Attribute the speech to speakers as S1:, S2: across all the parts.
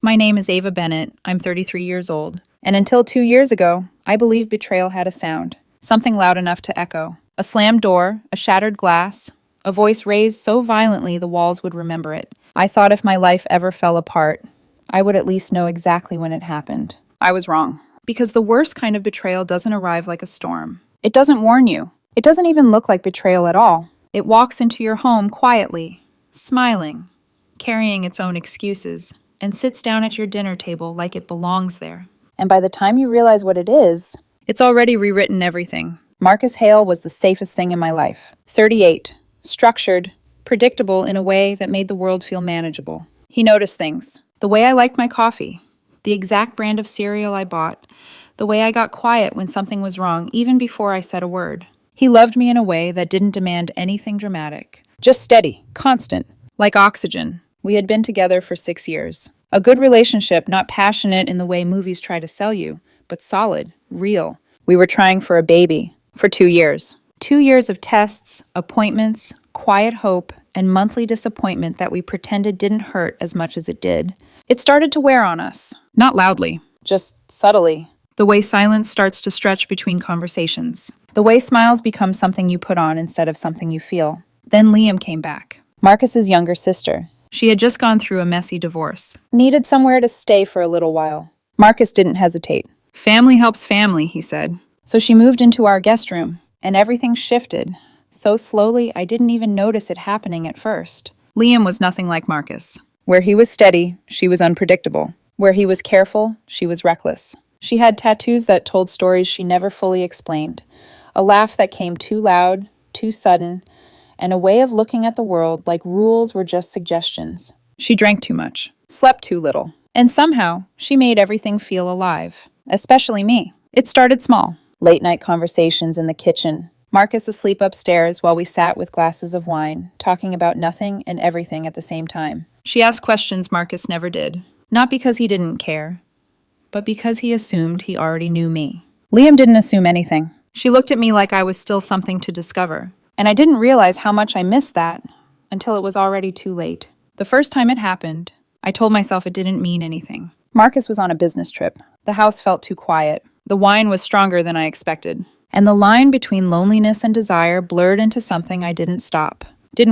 S1: My name is Ava Bennett. I'm 33 years old. And until 2 years ago, I believed betrayal had a sound. Something loud enough to echo. A slammed door, a shattered glass, a voice raised so violently the walls would remember it. I thought if my life ever fell apart, I would at least know exactly when it happened. I was wrong. Because the worst kind of betrayal doesn't arrive like a storm. It doesn't warn you. It doesn't even look like betrayal at all. It walks into your home quietly, smiling, carrying its own excuses, and sits down at your dinner table like it belongs there. And by the time you realize what it is, it's already rewritten everything. Marcus Hale was the safest thing in my life. 38, structured, predictable in a way that made the world feel manageable. He noticed things. The way I liked my coffee, the exact brand of cereal I bought, the way I got quiet when something was wrong even before I said a word. He loved me in a way that didn't demand anything dramatic. Just steady, constant, like oxygen. We had been together for 6 years. A good relationship, not passionate in the way movies try to sell you, but solid, real. We were trying for a baby for 2 years. 2 years of tests, appointments, quiet hope, and monthly disappointment that we pretended didn't hurt as much as it did. It started to wear on us. Not loudly, just subtly. The way silence starts to stretch between conversations. The way smiles become something you put on instead of something you feel. Then Liam came back. Marcus's younger sister. She had just gone through a messy divorce. Needed somewhere to stay for a little while. Marcus didn't hesitate. Family helps family, he said. So she moved into our guest room, and everything shifted. So slowly, I didn't even notice it happening at first. Liam was nothing like Marcus. Where he was steady, she was unpredictable. Where he was careful, she was reckless. She had tattoos that told stories she never fully explained. A laugh that came too loud, too sudden, and a way of looking at the world like rules were just suggestions. She drank too much, slept too little, and somehow she made everything feel alive, especially me. It started small. Late-night conversations in the kitchen. Marcus asleep upstairs while we sat with glasses of wine, talking about nothing and everything at the same time. She asked questions Marcus never did. Not because he didn't care, but because he assumed he already knew me. Liam didn't assume anything. She looked at me like I was still something to discover, and I didn't realize how much I missed that until it was already too late. The first time it happened, I told myself it didn't mean anything. Marcus was on a business trip. The house felt too quiet. The wine was stronger than I expected. And the line between loneliness and desire blurred into something I didn't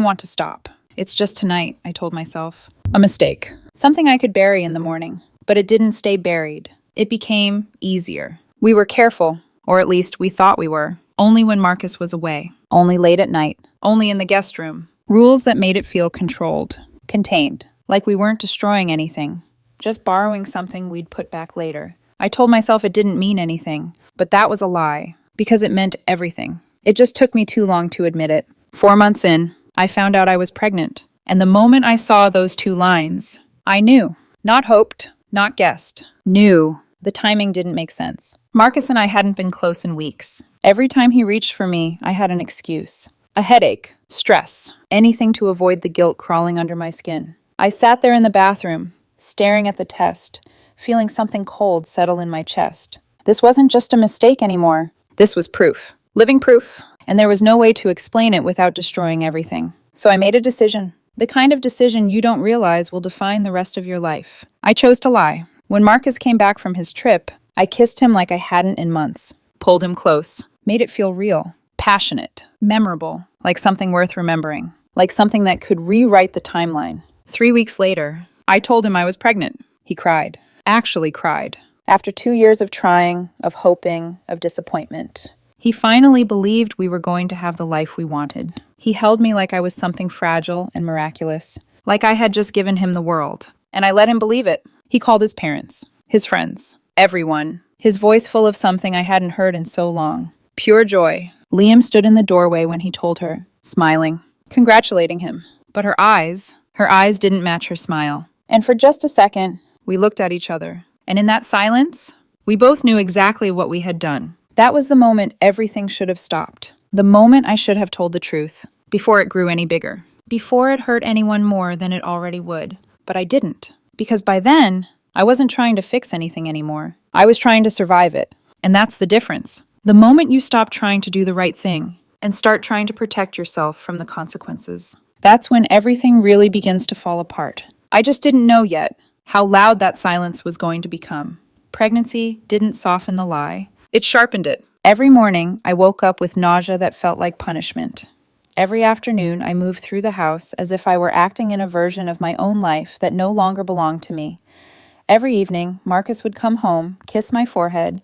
S1: want to stop. It's just tonight, I told myself. A mistake. Something I could bury in the morning. But it didn't stay buried. It became easier. We were careful, or at least we thought we were, only when Marcus was away. Only late at night. Only in the guest room. Rules that made it feel controlled. Contained. Like we weren't destroying anything. Just borrowing something we'd put back later. I told myself it didn't mean anything, but that was a lie. Because it meant everything. It just took me too long to admit it. 4 months in, I found out I was pregnant. And the moment I saw those 2 lines, I knew. Not hoped, not guessed. Knew. The timing didn't make sense. Marcus and I hadn't been close in weeks. Every time he reached for me, I had an excuse. A headache, stress, anything to avoid the guilt crawling under my skin. I sat there in the bathroom, staring at the test, feeling something cold settle in my chest. This wasn't just a mistake anymore. This was proof. Living proof. And there was no way to explain it without destroying everything. So I made a decision. The kind of decision you don't realize will define the rest of your life. I chose to lie. When Marcus came back from his trip, I kissed him like I hadn't in months. Pulled him close. Made it feel real. Passionate. Memorable. Like something worth remembering. Like something that could rewrite the timeline. 3 weeks later, I told him I was pregnant. He cried. Actually cried. After 2 years of trying, of hoping, of disappointment, he finally believed we were going to have the life we wanted. He held me like I was something fragile and miraculous, like I had just given him the world. And I let him believe it. He called his parents, his friends, everyone, his voice full of something I hadn't heard in so long. Pure joy. Liam stood in the doorway when he told her, smiling, congratulating him. But her eyes didn't match her smile. And for just a second, we looked at each other. And in that silence, we both knew exactly what we had done. That was the moment everything should have stopped. The moment I should have told the truth, before it grew any bigger. Before it hurt anyone more than it already would. But I didn't. Because by then, I wasn't trying to fix anything anymore. I was trying to survive it. And that's the difference. The moment you stop trying to do the right thing and start trying to protect yourself from the consequences, that's when everything really begins to fall apart. I just didn't know yet. how loud that silence was going to become. Pregnancy didn't soften the lie, it sharpened it. Every morning, I woke up with nausea that felt like punishment. Every afternoon, I moved through the house as if I were acting in a version of my own life that no longer belonged to me. Every evening, Marcus would come home, kiss my forehead,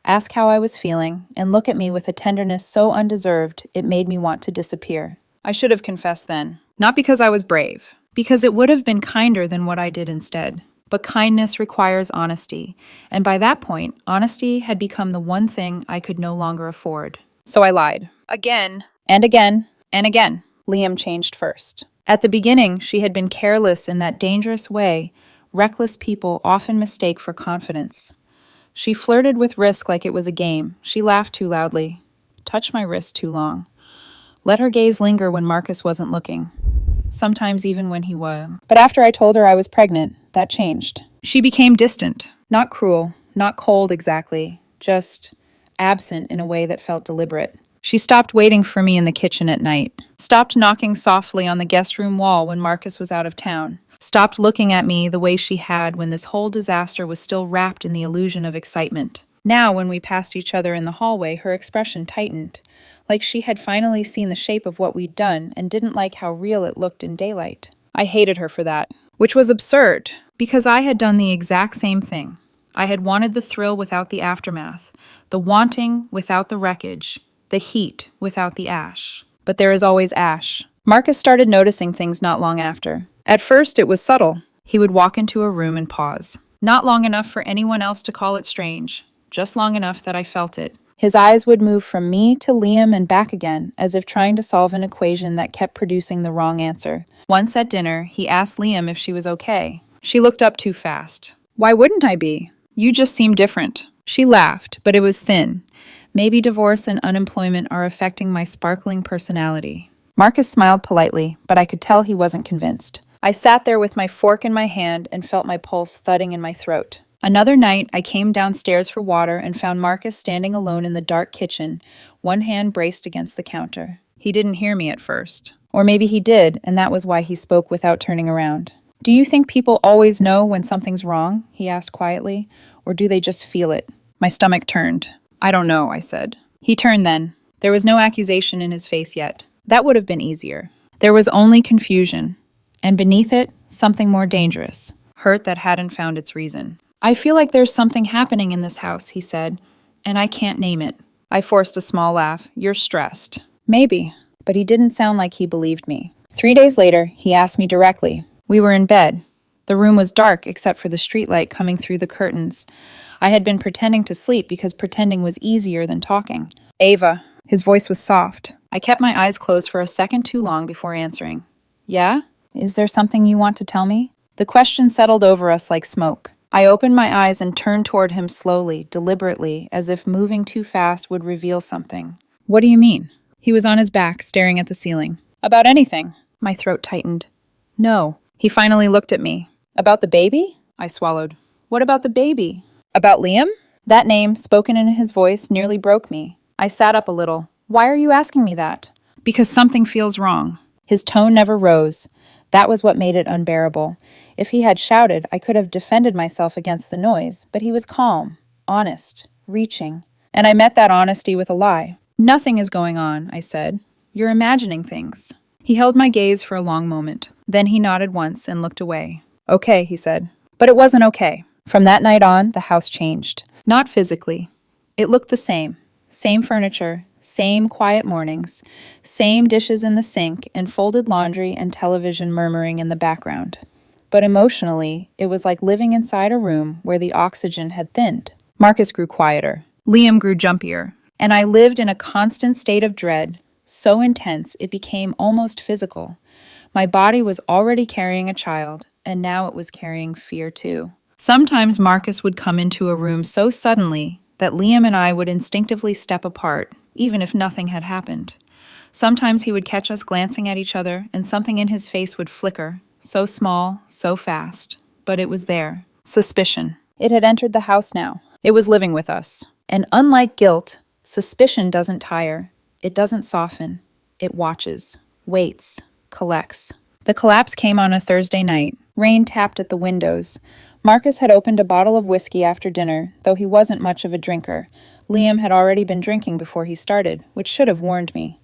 S1: ask how I was feeling, and look at me with a tenderness so undeserved it made me want to disappear. I should have confessed then. Not because I was brave, because it would have been kinder than what I did instead. But kindness requires honesty, and by that point, honesty had become the one thing I could no longer afford. So I lied. Again. And again. And again. Liam changed first. At the beginning, she had been careless in that dangerous way reckless people often mistake for confidence. She flirted with risk like it was a game. She laughed too loudly, touched my wrist too long, let her gaze linger when Marcus wasn't looking, sometimes even when he was. But after I told her I was pregnant, that changed. She became distant, not cruel, not cold exactly, just absent in a way that felt deliberate. She stopped waiting for me in the kitchen at night, stopped knocking softly on the guest room wall when Marcus was out of town, stopped looking at me the way she had when this whole disaster was still wrapped in the illusion of excitement. Now, when we passed each other in the hallway, her expression tightened, like she had finally seen the shape of what we'd done and didn't like how real it looked in daylight. I hated her for that, which was absurd, because I had done the exact same thing. I had wanted the thrill without the aftermath, the wanting without the wreckage, the heat without the ash. But there is always ash. Marcus started noticing things not long after. At first, it was subtle. He would walk into a room and pause. Not long enough for anyone else to call it strange, just long enough that I felt it. His eyes would move from me to Liam and back again, as if trying to solve an equation that kept producing the wrong answer. Once at dinner, he asked Liam if she was okay. She looked up too fast. "Why wouldn't I be? You just seem different." She laughed, but it was thin. Maybe divorce and unemployment are affecting my sparkling personality. Marcus smiled politely, but I could tell he wasn't convinced. I sat there with my fork in my hand and felt my pulse thudding in my throat. Another night, I came downstairs for water and found Marcus standing alone in the dark kitchen, one hand braced against the counter. He didn't hear me at first. Or maybe he did, and that was why he spoke without turning around. "Do you think people always know when something's wrong?" he asked quietly. "Or do they just feel it?" My stomach turned. "I don't know," I said. He turned then. There was no accusation in his face yet. That would have been easier. There was only confusion. And beneath it, something more dangerous. Hurt that hadn't found its reason. "I feel like there's something happening in this house," he said, "and I can't name it." I forced a small laugh. "You're stressed." "Maybe." But he didn't sound like he believed me. 3 days later, he asked me directly. We were in bed. The room was dark except for the streetlight coming through the curtains. I had been pretending to sleep because pretending was easier than talking. "Ava." His voice was soft. I kept my eyes closed for a second too long before answering. "Yeah? Is there something you want to tell me?" The question settled over us like smoke. I opened my eyes and turned toward him slowly, deliberately, as if moving too fast would reveal something. "What do you mean?" He was on his back, staring at the ceiling. "About anything." My throat tightened. "No." He finally looked at me. "About the baby?" I swallowed. "What about the baby?" "About Liam?" That name, spoken in his voice, nearly broke me. I sat up a little. "Why are you asking me that?" "Because something feels wrong." His tone never rose. That was what made it unbearable. If he had shouted, I could have defended myself against the noise, but he was calm, honest, reaching. And I met that honesty with a lie. "Nothing is going on," I said. "You're imagining things." He held my gaze for a long moment. Then he nodded once and looked away. "Okay," he said. But it wasn't okay. From that night on, the house changed. Not physically. It looked the same. Same furniture, same quiet mornings, same dishes in the sink, and folded laundry and television murmuring in the background. But emotionally, it was like living inside a room where the oxygen had thinned. Marcus grew quieter. Liam grew jumpier. And I lived in a constant state of dread, so intense it became almost physical. My body was already carrying a child, and now it was carrying fear too. Sometimes Marcus would come into a room so suddenly that Liam and I would instinctively step apart, even if nothing had happened. Sometimes he would catch us glancing at each other, and something in his face would flicker, so small, so fast. But it was there. Suspicion. It had entered the house now. It was living with us. And unlike guilt, suspicion doesn't tire. It doesn't soften. It watches, waits, collects. The collapse came on a Thursday night. Rain tapped at the windows. Marcus had opened a bottle of whiskey after dinner, though he wasn't much of a drinker. Liam had already been drinking before he started, which should have warned me.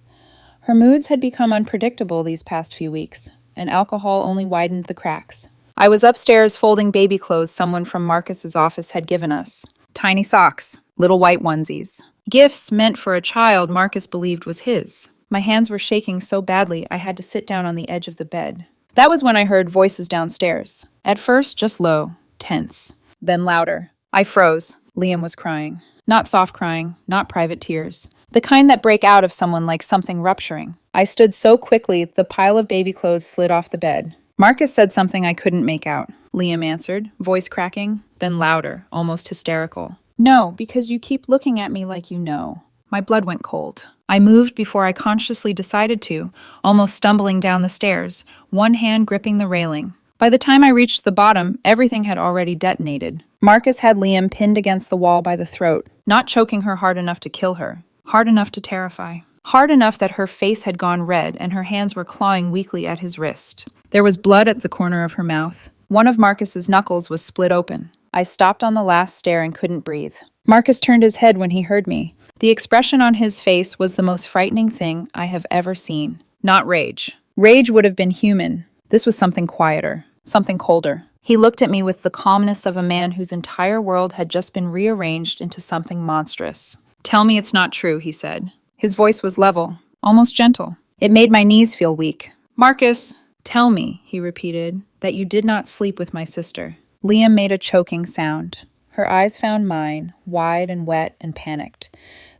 S1: Her moods had become unpredictable these past few weeks, and alcohol only widened the cracks. I was upstairs folding baby clothes someone from Marcus's office had given us. Tiny socks, little white onesies. Gifts meant for a child Marcus believed was his. My hands were shaking so badly I had to sit down on the edge of the bed. That was when I heard voices downstairs. At first, just low, tense. Then louder. I froze. Liam was crying. Not soft crying, not private tears. The kind that break out of someone like something rupturing. I stood so quickly, the pile of baby clothes slid off the bed. Marcus said something I couldn't make out. Liam answered, voice cracking, then louder, almost hysterical. No, because you keep looking at me like you know. My blood went cold. I moved before I consciously decided to, almost stumbling down the stairs, one hand gripping the railing. By the time I reached the bottom, everything had already detonated. Marcus had Liam pinned against the wall by the throat, not choking her hard enough to kill her, hard enough to terrify, hard enough that her face had gone red and her hands were clawing weakly at his wrist. There was blood at the corner of her mouth. One of Marcus's knuckles was split open. I stopped on the last stair and couldn't breathe. Marcus turned his head when he heard me. The expression on his face was the most frightening thing I have ever seen. Not rage. Rage would have been human. This was something quieter, something colder. He looked at me with the calmness of a man whose entire world had just been rearranged into something monstrous. Tell me it's not true, he said. His voice was level, almost gentle. It made my knees feel weak. Marcus, tell me, he repeated, that you did not sleep with my sister. Liam made a choking sound. Her eyes found mine, wide and wet and panicked.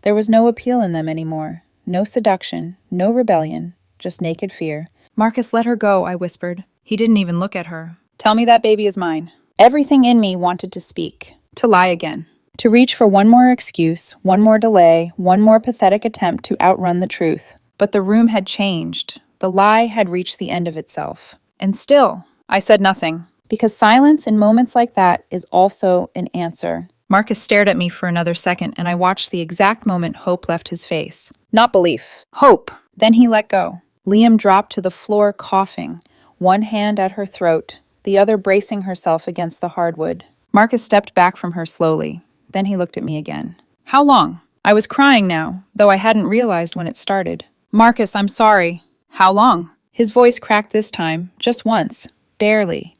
S1: There was no appeal in them anymore. No seduction, no rebellion, just naked fear. Marcus, let her go, I whispered. He didn't even look at her. Tell me that baby is mine. Everything in me wanted to speak, to lie again, to reach for one more excuse, one more delay, one more pathetic attempt to outrun the truth. But the room had changed. The lie had reached the end of itself. And still, I said nothing, because silence in moments like that is also an answer. Marcus stared at me for another second, and I watched the exact moment hope left his face. Not belief. Hope. Then he let go. Liam dropped to the floor coughing, one hand at her throat, the other bracing herself against the hardwood. Marcus stepped back from her slowly. Then he looked at me again. How long? I was crying now, though I hadn't realized when it started. Marcus, I'm sorry. How long? His voice cracked this time, just once, barely.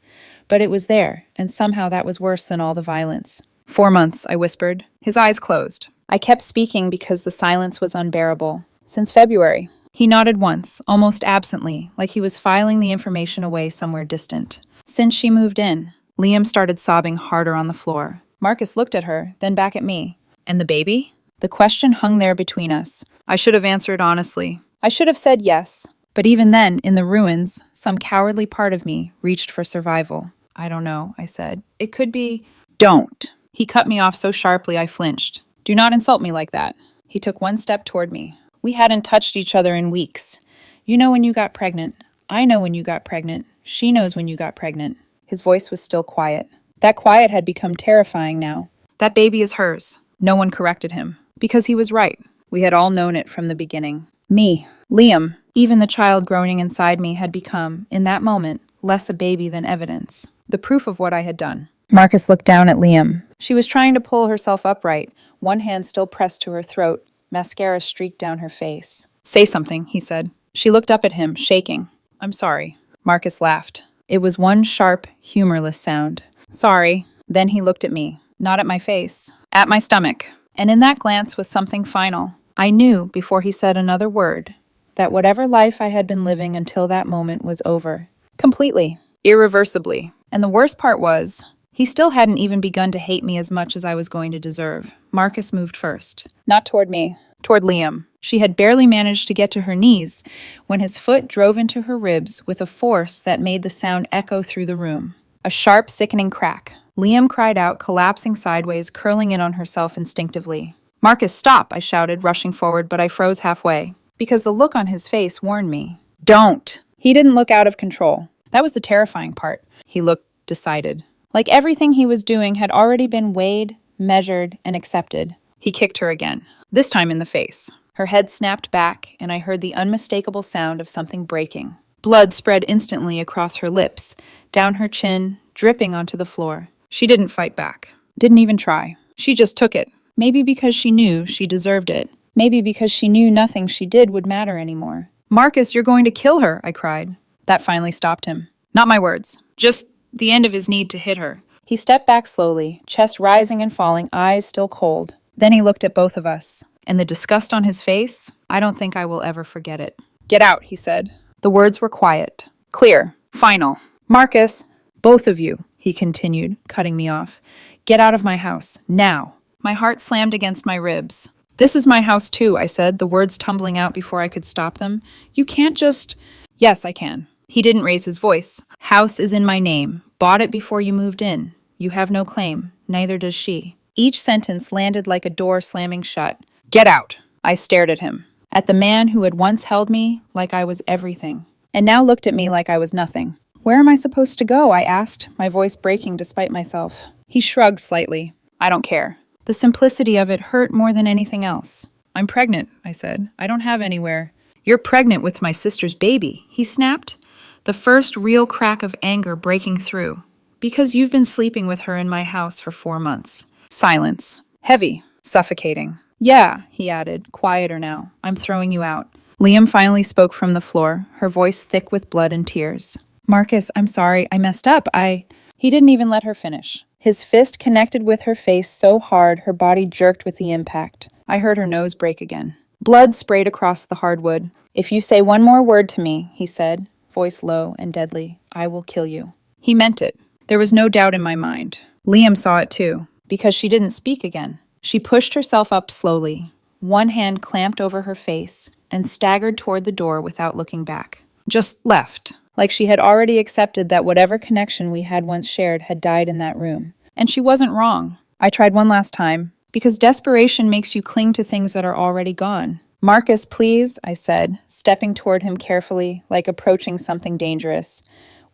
S1: But it was there, and somehow that was worse than all the violence. 4 months, I whispered. His eyes closed. I kept speaking because the silence was unbearable. Since February. He nodded once, almost absently, like he was filing the information away somewhere distant. Since she moved in. Liam started sobbing harder on the floor. Marcus looked at her, then back at me. And the baby? The question hung there between us. I should have answered honestly. I should have said yes. But even then, in the ruins, some cowardly part of me reached for survival. I don't know, I said. It could be... Don't. He cut me off so sharply I flinched. Do not insult me like that. He took one step toward me. We hadn't touched each other in weeks. You know when you got pregnant. I know when you got pregnant. She knows when you got pregnant. His voice was still quiet. That quiet had become terrifying now. That baby is hers. No one corrected him. Because he was right. We had all known it from the beginning. Me. Liam. Even the child groaning inside me had become, in that moment, less a baby than evidence. The proof of what I had done. Marcus looked down at Liam. She was trying to pull herself upright, one hand still pressed to her throat. Mascara streaked down her face. Say something, he said. She looked up at him, shaking. I'm sorry. Marcus laughed. It was one sharp, humorless sound. Sorry. Then he looked at me, not at my face, at my stomach. And in that glance was something final. I knew, before he said another word, that whatever life I had been living until that moment was over. Completely. Irreversibly. And the worst part was, he still hadn't even begun to hate me as much as I was going to deserve. Marcus moved first. Not toward me. Toward Liam. She had barely managed to get to her knees when his foot drove into her ribs with a force that made the sound echo through the room. A sharp, sickening crack. Liam cried out, collapsing sideways, curling in on herself instinctively. Marcus, stop, I shouted, rushing forward, but I froze halfway. Because the look on his face warned me. Don't! He didn't look out of control. That was the terrifying part. He looked decided. Like everything he was doing had already been weighed, measured, and accepted. He kicked her again, this time in the face. Her head snapped back, and I heard the unmistakable sound of something breaking. Blood spread instantly across her lips, down her chin, dripping onto the floor. She didn't fight back. Didn't even try. She just took it. Maybe because she knew she deserved it. Maybe because she knew nothing she did would matter anymore. Marcus, you're going to kill her, I cried. That finally stopped him. Not my words. Just the end of his need to hit her. He stepped back slowly, chest rising and falling, eyes still cold. Then he looked at both of us. And the disgust on his face, I don't think I will ever forget it. Get out, he said. The words were quiet. Clear. Final. Marcus, both of you, he continued, cutting me off. Get out of my house. Now. My heart slammed against my ribs. This is my house too, I said, the words tumbling out before I could stop them. You can't just... Yes, I can. He didn't raise his voice. House is in my name. Bought it before you moved in. You have no claim. Neither does she. Each sentence landed like a door slamming shut. Get out. I stared at him. At the man who had once held me like I was everything. And now looked at me like I was nothing. Where am I supposed to go? I asked, my voice breaking despite myself. He shrugged slightly. I don't care. The simplicity of it hurt more than anything else. I'm pregnant, I said. I don't have anywhere. You're pregnant with my sister's baby, he snapped, the first real crack of anger breaking through. Because you've been sleeping with her in my house for 4 months. Silence. Heavy. Suffocating. Yeah, he added, quieter now. I'm throwing you out. Liam finally spoke from the floor, her voice thick with blood and tears. Marcus, I'm sorry. I messed up. He didn't even let her finish. His fist connected with her face so hard her body jerked with the impact. I heard her nose break again. Blood sprayed across the hardwood. If you say one more word to me, he said, voice low and deadly, I will kill you. He meant it. There was no doubt in my mind. Liam saw it too, because she didn't speak again. She pushed herself up slowly, one hand clamped over her face, and staggered toward the door without looking back. Just left, like she had already accepted that whatever connection we had once shared had died in that room. And she wasn't wrong. I tried one last time, because desperation makes you cling to things that are already gone. Marcus, please, I said, stepping toward him carefully, like approaching something dangerous.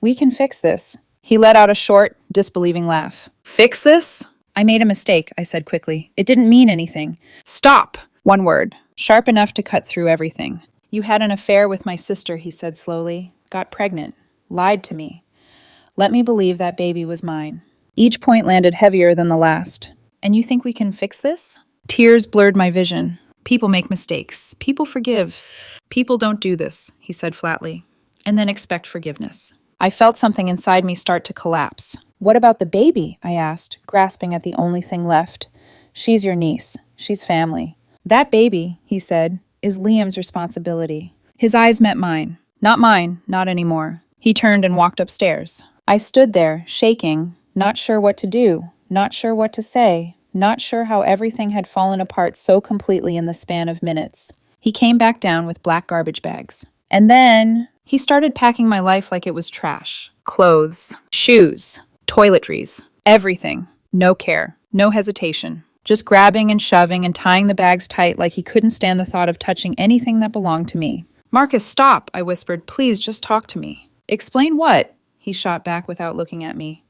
S1: We can fix this. He let out a short, disbelieving laugh. Fix this? I made a mistake, I said quickly. It didn't mean anything. Stop! One word, sharp enough to cut through everything. You had an affair with my sister, he said slowly. Got pregnant. Lied to me. Let me believe that baby was mine. Each point landed heavier than the last. And you think we can fix this? Tears blurred my vision. People make mistakes. People forgive. People don't do this, he said flatly. And then expect forgiveness. I felt something inside me start to collapse. What about the baby? I asked, grasping at the only thing left. She's your niece. She's family. That baby, he said, is Liam's responsibility. His eyes met mine. Not mine, not anymore. He turned and walked upstairs. I stood there, shaking, not sure what to do, not sure what to say, not sure how everything had fallen apart so completely in the span of minutes. He came back down with black garbage bags. And then he started packing my life like it was trash. Clothes, shoes, toiletries, everything. No care, no hesitation. Just grabbing and shoving and tying the bags tight like he couldn't stand the thought of touching anything that belonged to me. Marcus, stop, I whispered. Please, just talk to me. Explain what? He shot back without looking at me.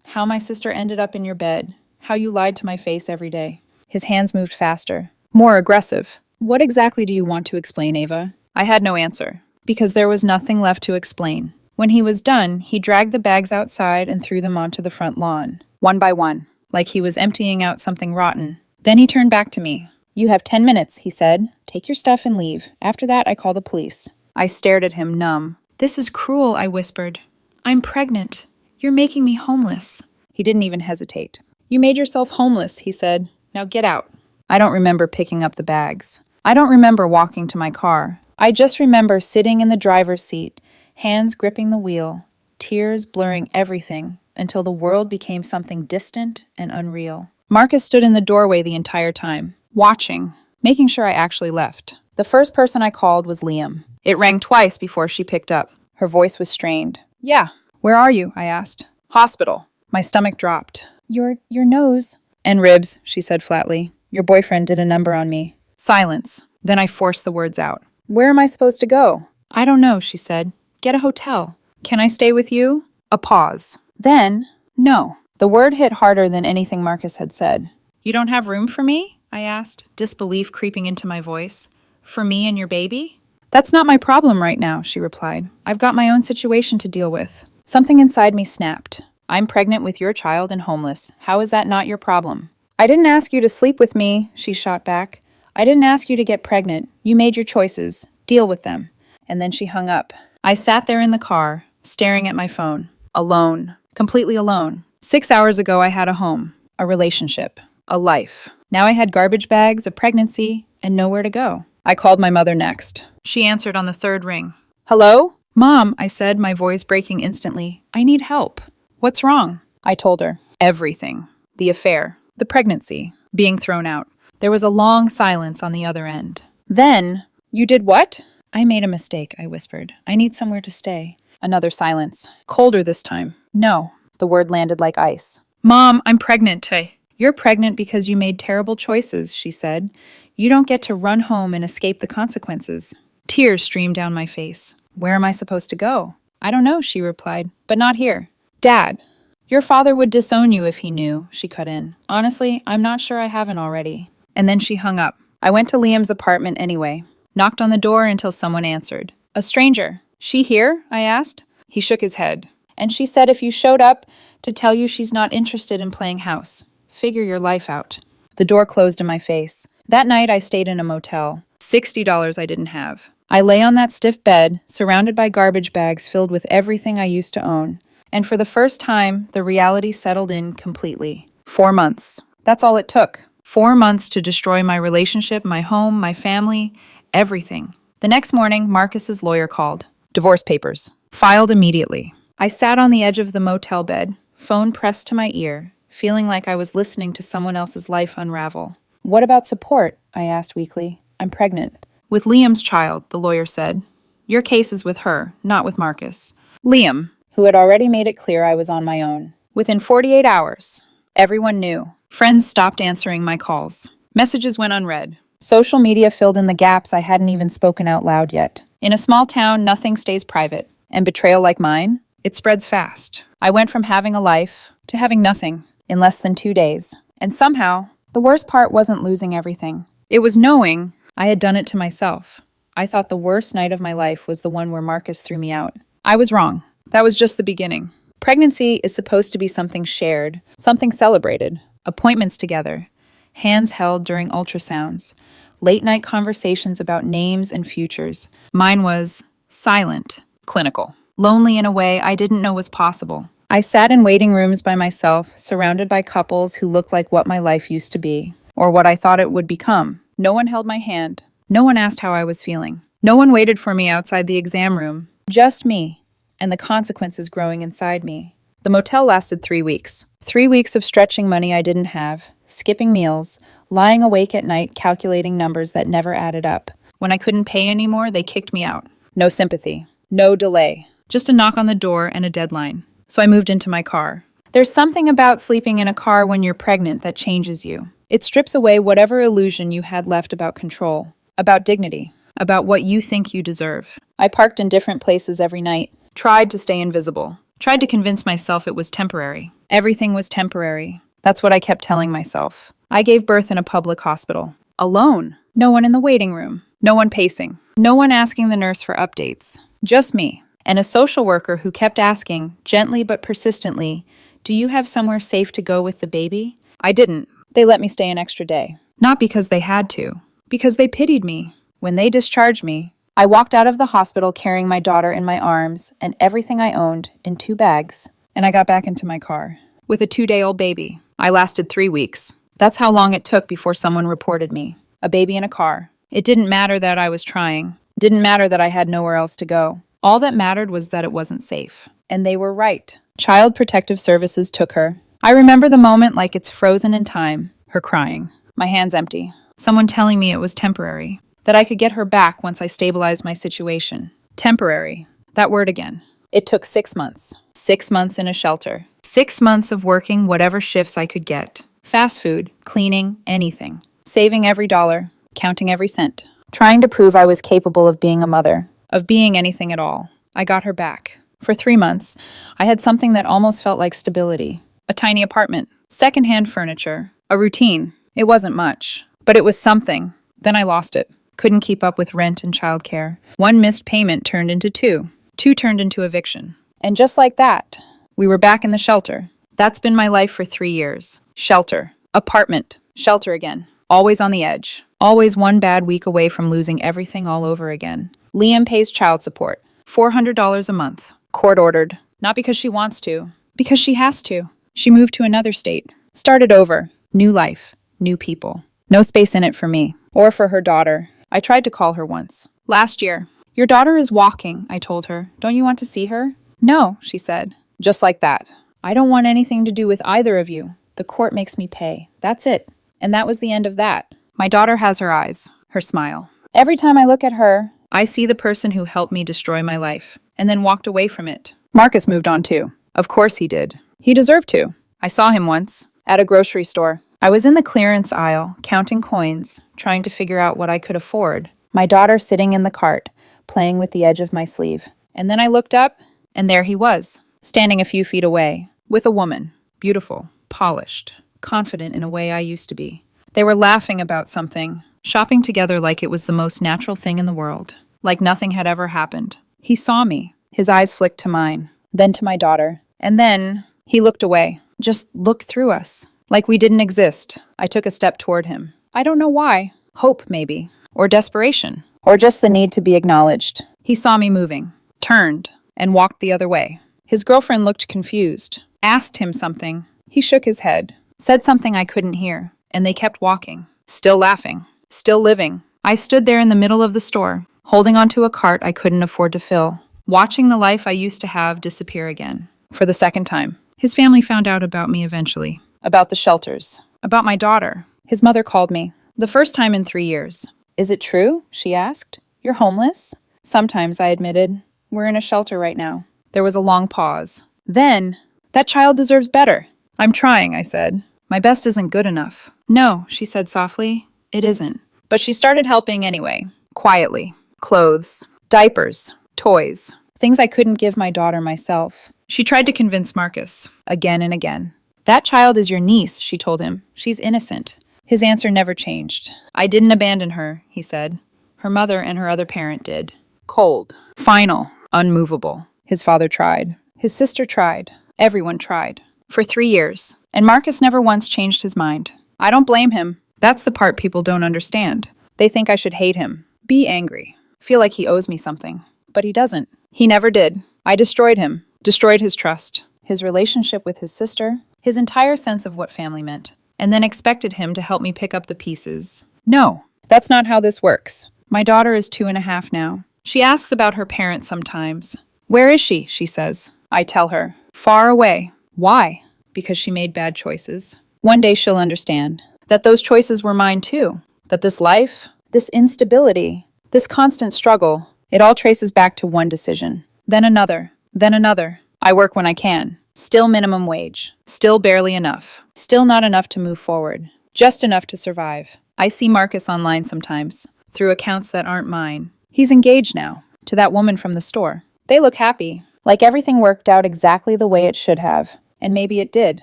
S1: How my sister ended up in your bed. How you lied to my face every day. His hands moved faster. More aggressive. What exactly do you want to explain, Ava? I had no answer, because there was nothing left to explain. When he was done, he dragged the bags outside and threw them onto the front lawn, one by one, like he was emptying out something rotten. Then he turned back to me. You have 10 minutes, he said. Take your stuff and leave. After that, I call the police. I stared at him, numb. This is cruel, I whispered. I'm pregnant. You're making me homeless. He didn't even hesitate. You made yourself homeless, he said. Now get out. I don't remember picking up the bags. I don't remember walking to my car. I just remember sitting in the driver's seat, hands gripping the wheel, tears blurring everything until the world became something distant and unreal. Marcus stood in the doorway the entire time, watching, making sure I actually left. The first person I called was Liam. It rang twice before she picked up. Her voice was strained. Yeah. Where are you? I asked. Hospital. My stomach dropped. Your nose. And ribs, she said flatly. Your boyfriend did a number on me. Silence. Then I forced the words out. Where am I supposed to go? I don't know, she said. Get a hotel. Can I stay with you? A pause. Then, no. The word hit harder than anything Marcus had said. You don't have room for me? I asked, disbelief creeping into my voice. For me and your baby? That's not my problem right now, she replied. I've got my own situation to deal with. Something inside me snapped. I'm pregnant with your child and homeless. How is that not your problem? I didn't ask you to sleep with me, she shot back. I didn't ask you to get pregnant. You made your choices. Deal with them. And then she hung up. I sat there in the car, staring at my phone. Alone. Completely alone. 6 hours ago, I had a home, a relationship, a life. Now I had garbage bags, a pregnancy, and nowhere to go. I called my mother next. She answered on the third ring. Hello? Mom, I said, my voice breaking instantly. I need help. What's wrong? I told her. Everything. The affair. The pregnancy. Being thrown out. There was a long silence on the other end. Then, you did what? I made a mistake, I whispered. I need somewhere to stay. Another silence. Colder this time. No. The word landed like ice. Mom, I'm pregnant. You're pregnant because you made terrible choices, she said. You don't get to run home and escape the consequences. Tears streamed down my face. Where am I supposed to go? I don't know, she replied, but not here. Dad, your father would disown you if he knew, she cut in. Honestly, I'm not sure I haven't already. And then she hung up. I went to Liam's apartment anyway. Knocked on the door until someone answered. A stranger. She here? I asked. He shook his head. And she said if you showed up, to tell you she's not interested in playing house. Figure your life out. The door closed in my face. That night I stayed in a motel. $60 I didn't have. I lay on that stiff bed, surrounded by garbage bags filled with everything I used to own. And for the first time, the reality settled in completely. 4 months. That's all it took. 4 months to destroy my relationship, my home, my family, everything. The next morning, Marcus's lawyer called. Divorce papers. Filed immediately. I sat on the edge of the motel bed, phone pressed to my ear, feeling like I was listening to someone else's life unravel. What about support? I asked weakly. I'm pregnant. With Liam's child, the lawyer said. Your case is with her, not with Marcus. Liam, who had already made it clear I was on my own. Within 48 hours, everyone knew. Friends stopped answering my calls. Messages went unread. Social media filled in the gaps I hadn't even spoken out loud yet. In a small town, nothing stays private. And betrayal like mine, it spreads fast. I went from having a life to having nothing in less than 2 days. And somehow, the worst part wasn't losing everything. It was knowing I had done it to myself. I thought the worst night of my life was the one where Marcus threw me out. I was wrong. That was just the beginning. Pregnancy is supposed to be something shared, something celebrated. Appointments together, hands held during ultrasounds, late-night conversations about names and futures. Mine was silent, clinical, lonely in a way I didn't know was possible. I sat in waiting rooms by myself, surrounded by couples who looked like what my life used to be, or what I thought it would become. No one held my hand. No one asked how I was feeling. No one waited for me outside the exam room. Just me, and the consequences growing inside me. The motel lasted 3 weeks. 3 weeks of stretching money I didn't have, skipping meals, lying awake at night calculating numbers that never added up. When I couldn't pay anymore, they kicked me out. No sympathy. No delay. Just a knock on the door and a deadline. So I moved into my car. There's something about sleeping in a car when you're pregnant that changes you. It strips away whatever illusion you had left about control, about dignity, about what you think you deserve. I parked in different places every night, tried to stay invisible, tried to convince myself it was temporary. Everything was temporary. That's what I kept telling myself. I gave birth in a public hospital. Alone. No one in the waiting room. No one pacing. No one asking the nurse for updates. Just me. And a social worker who kept asking, gently but persistently, do you have somewhere safe to go with the baby? I didn't. They let me stay an extra day. Not because they had to. Because they pitied me. When they discharged me, I walked out of the hospital carrying my daughter in my arms and everything I owned in 2 bags. And I got back into my car. With a 2-day-old baby. I lasted 3 weeks. That's how long it took before someone reported me. A baby in a car. It didn't matter that I was trying. Didn't matter that I had nowhere else to go. All that mattered was that it wasn't safe. And they were right. Child Protective Services took her. I remember the moment like it's frozen in time. Her crying. My hands empty. Someone telling me it was temporary. That I could get her back once I stabilized my situation. Temporary. That word again. It took 6 months. 6 months in a shelter. 6 months of working whatever shifts I could get. Fast food, cleaning, anything. Saving every dollar. Counting every cent. Trying to prove I was capable of being a mother. Of being anything at all. I got her back. For 3 months, I had something that almost felt like stability. A tiny apartment. Secondhand furniture. A routine. It wasn't much. But it was something. Then I lost it. Couldn't keep up with rent and childcare. 1 missed payment turned into 2. 2 turned into eviction. And just like that, We were back in the shelter. That's been my life for 3 years. Shelter. Apartment. Shelter again. Always on the edge. Always one bad week away from losing everything all over again. Liam pays child support. $400 a month. Court ordered. Not because she wants to. Because she has to. She moved to another state. Started over. New life. New people. No space in it for me. Or for her daughter. I tried to call her once. Last year. Your daughter is walking, I told her. Don't you want to see her? No, she said. Just like that. I don't want anything to do with either of you. The court makes me pay. That's it. And that was the end of that. My daughter has her eyes, her smile. Every time I look at her, I see the person who helped me destroy my life, and then walked away from it. Marcus moved on too. Of course he did. He deserved to. I saw him once, at a grocery store. I was in the clearance aisle, counting coins, trying to figure out what I could afford. My daughter sitting in the cart, playing with the edge of my sleeve. And then I looked up, and there he was, standing a few feet away, with a woman, beautiful, polished, confident in a way I used to be. They were laughing about something, shopping together like it was the most natural thing in the world, like nothing had ever happened. He saw me. His eyes flicked to mine, then to my daughter. And then he looked away, just looked through us, like we didn't exist. I took a step toward him. I don't know why. Hope, maybe. Or desperation. Or just the need to be acknowledged. He saw me moving, turned, and walked the other way. His girlfriend looked confused, asked him something. He shook his head, said something I couldn't hear, and they kept walking, still laughing, still living. I stood there in the middle of the store, holding onto a cart I couldn't afford to fill, watching the life I used to have disappear again. For the second time. His family found out about me eventually. About the shelters. About my daughter. His mother called me. The first time in 3 years. Is it true? She asked. You're homeless? Sometimes, I admitted. We're in a shelter right now. There was a long pause. Then, that child deserves better. I'm trying, I said. My best isn't good enough. No, she said softly. It isn't. But she started helping anyway. Quietly. Clothes. Diapers. Toys. Things I couldn't give my daughter myself. She tried to convince Marcus. Again and again. That child is your niece, she told him. She's innocent. His answer never changed. I didn't abandon her, he said. Her mother and her other parent did. Cold. Final. Unmovable. His father tried. His sister tried. Everyone tried. For 3 years. And Marcus never once changed his mind. I don't blame him. That's the part people don't understand. They think I should hate him. Be angry. Feel like he owes me something. But he doesn't. He never did. I destroyed him. Destroyed his trust. His relationship with his sister. His entire sense of what family meant. And then expected him to help me pick up the pieces. No, that's not how this works. My daughter is 2.5 now. She asks about her parents sometimes. Where is she? She says. I tell her. Far away. Why? Because she made bad choices. One day she'll understand that those choices were mine too. That this life, this instability, this constant struggle, it all traces back to one decision. Then another. Then another. I work when I can. Still minimum wage. Still barely enough. Still not enough to move forward. Just enough to survive. I see Marcus online sometimes, through accounts that aren't mine. He's engaged now, to that woman from the store. They look happy, like everything worked out exactly the way it should have. And maybe it did.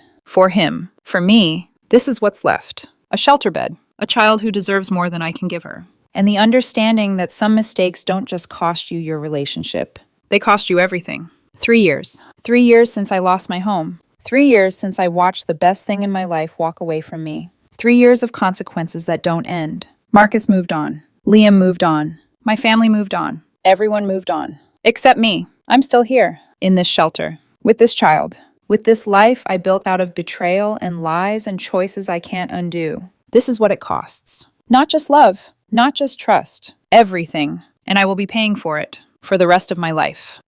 S1: For him. For me, this is what's left. A shelter bed. A child who deserves more than I can give her. And the understanding that some mistakes don't just cost you your relationship. They cost you everything. 3 years. 3 years since I lost my home. 3 years since I watched the best thing in my life walk away from me. 3 years of consequences that don't end. Marcus moved on. Liam moved on. My family moved on. Everyone moved on. Except me. I'm still here. In this shelter. With this child. With this life I built out of betrayal and lies and choices I can't undo. This is what it costs. Not just love. Not just trust. Everything. And I will be paying for it. For the rest of my life.